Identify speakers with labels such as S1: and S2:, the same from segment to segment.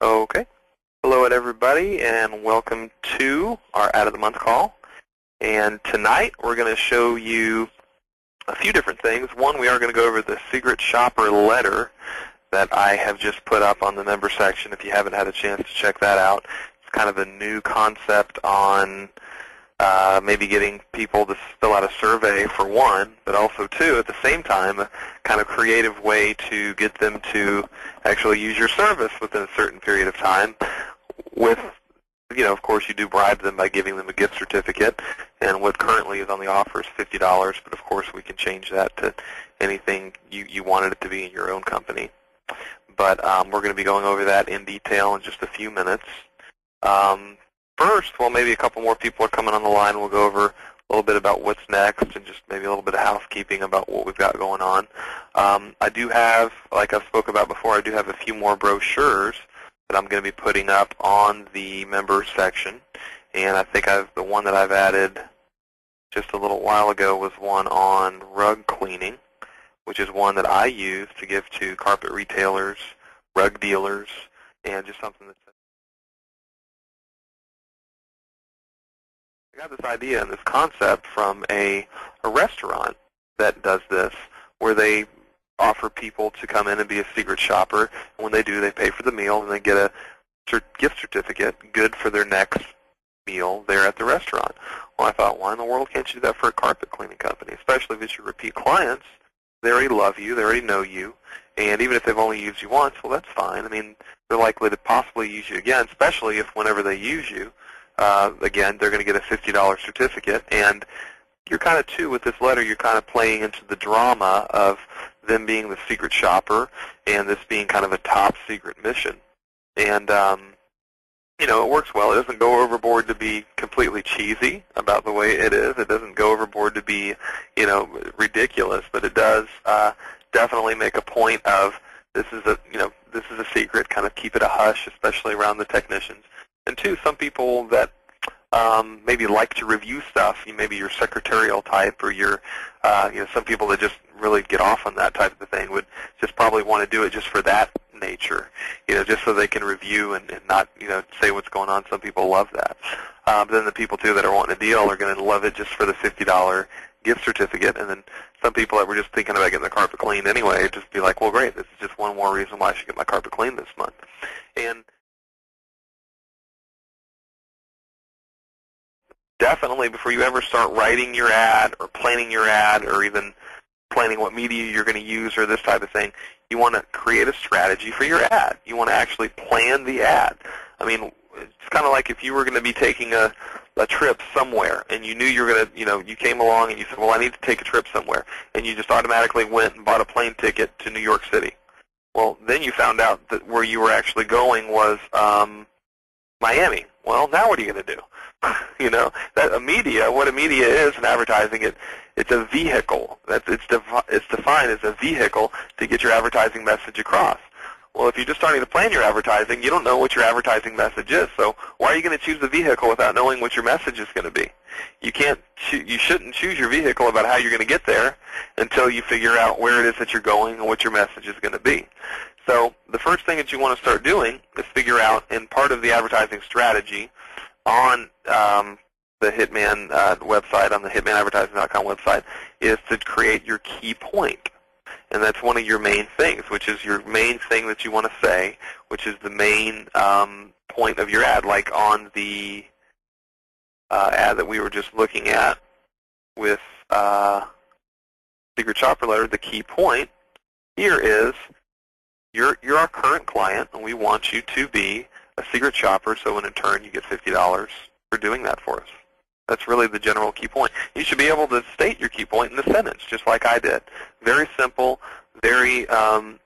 S1: Okay. Hello everybody and welcome to our Ad of the Month call. And tonight we're going to show you a few different things. One, we are going to go over the Secret Shopper letter that I have just put up on the member section if you haven't had a chance to check that out. It's kind of a new concept on maybe getting people to fill out a survey for one, but also two, at the same time, a kind of creative way to get them to actually use your service within a certain period of time with, of course you do bribe them by giving them a gift certificate, and what currently is on the offer is $50, but of course we can change that to anything you wanted it to be in your own company. But we're going to be going over that in detail in just a few minutes. First, well, maybe a couple more people are coming on the line. We'll go over a little bit about what's next and just maybe a little bit of housekeeping about what we've got going on. I do have, like I've spoke about before, I do have a few more brochures that I'm going to be putting up on the members section. And I think the one that I've added just a little while ago was one on rug cleaning, which is one that I use to give to carpet retailers, rug dealers, and just something that's I got this idea and this concept from a restaurant that does this, where they offer people to come in and be a secret shopper. And when they do, they pay for the meal and they get a gift certificate, good for their next meal there at the restaurant. Well, I thought, why in the world can't you do that for a carpet cleaning company? Especially if it's your repeat clients. They already love you, they already know you, and even if they've only used you once, well, that's fine. I mean, they're likely to possibly use you again, especially if whenever they use you, again, they're going to get a $50 certificate, and you're kind of, too, with this letter, you're kind of playing into the drama of them being the secret shopper and this being kind of a top secret mission. And, it works well. It doesn't go overboard to be completely cheesy about the way it is. It doesn't go overboard to be, ridiculous, but it does definitely make a point of this is a secret, kind of keep it a hush, especially around the technicians. And two, some people that maybe like to review stuff, maybe your secretarial type or your, some people that just really get off on that type of thing would just probably want to do it just for that nature, just so they can review and not, say what's going on. Some people love that. But then the people, too, that are wanting a deal are going to love it just for the $50 gift certificate. And then some people that were just thinking about getting their carpet cleaned anyway just be like, well, great, this is just one more reason why I should get my carpet cleaned this month. And definitely, before you ever start writing your ad or planning your ad or even planning what media you're going to use or this type of thing, you want to create a strategy for your ad. You want to actually plan the ad. I mean, it's kind of like if you were going to be taking a trip somewhere and you knew you were going to, you came along and you said, well, I need to take a trip somewhere, and you just automatically went and bought a plane ticket to New York City. Well, then you found out that where you were actually going was Miami. Well, now what are you going to do? That what a media is in advertising, it's a vehicle. It's defined as a vehicle to get your advertising message across. Well, if you're just starting to plan your advertising, you don't know what your advertising message is. So why are you going to choose the vehicle without knowing what your message is going to be? You shouldn't choose your vehicle about how you're going to get there until you figure out where it is that you're going and what your message is going to be. So the first thing that you want to start doing is figure out, and part of the advertising strategy on the Hitman website, on the hitmanadvertising.com website, is to create your key point. And that's one of your main things, which is your main thing that you want to say, which is the main point of your ad, like on the ad that we were just looking at with Secret Shopper letter. The key point here is you're our current client, and we want you to be a secret shopper, so in turn you get $50 for doing that for us. That's really the general key point. You should be able to state your key point in the sentence, just like I did. Very simple, very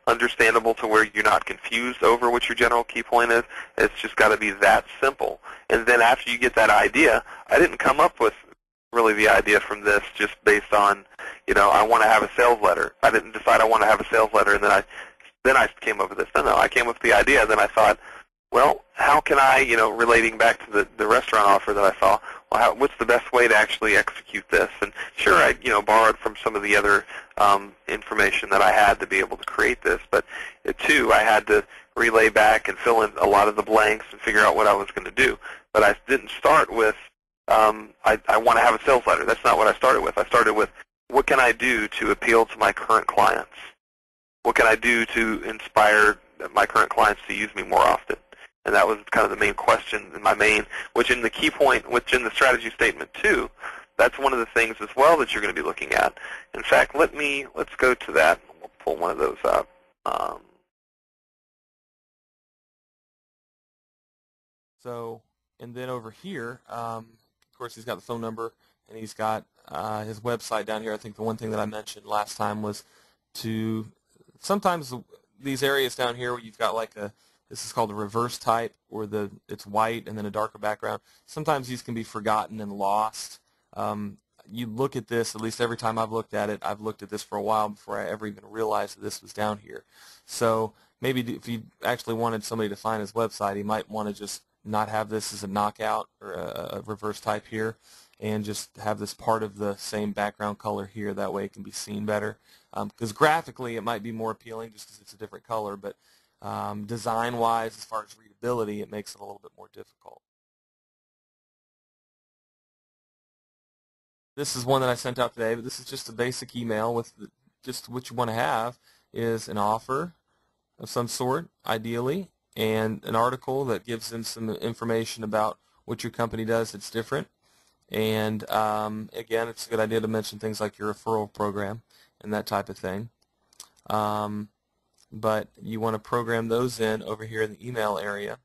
S1: understandable to where you're not confused over what your general key point is. It's just got to be that simple. And then after you get that idea, I didn't come up with really the idea from this just based on, I want to have a sales letter. I didn't decide I want to have a sales letter, and then I came up with this. No, I came up with the idea, and then I thought, well, how can I, relating back to the restaurant offer that I saw, well, what's the best way to actually execute this? And sure, I, borrowed from some of the other information that I had to be able to create this, but too, I had to relay back and fill in a lot of the blanks and figure out what I was going to do. But I didn't start with, I want to have a sales letter. That's not what I started with. I started with, what can I do to appeal to my current clients? What can I do to inspire my current clients to use me more often? And that was kind of the main question, which in the key point, which in the strategy statement too, that's one of the things as well that you're going to be looking at. In fact, let's go to that. We'll pull one of those up.
S2: And then over here, of course, he's got the phone number, and he's got his website down here. I think the one thing that I mentioned last time was to sometimes these areas down here where you've got like this is called a reverse type, where it's white and then a darker background. Sometimes these can be forgotten and lost. You look at this, at least every time I've looked at it, I've looked at this for a while before I ever even realized that this was down here. So maybe if you actually wanted somebody to find his website, he might want to just not have this as a knockout or a reverse type here, and just have this part of the same background color here. That way it can be seen better. Because graphically it might be more appealing just because it's a different color, but design-wise, as far as readability, it makes it a little bit more difficult. This is one that I sent out today, but this is just a basic email with just what you want to have is an offer of some sort, ideally, and an article that gives them some information about what your company does that's different. And again, it's a good idea to mention things like your referral program and that type of thing. But you want to program those in over here in the email area.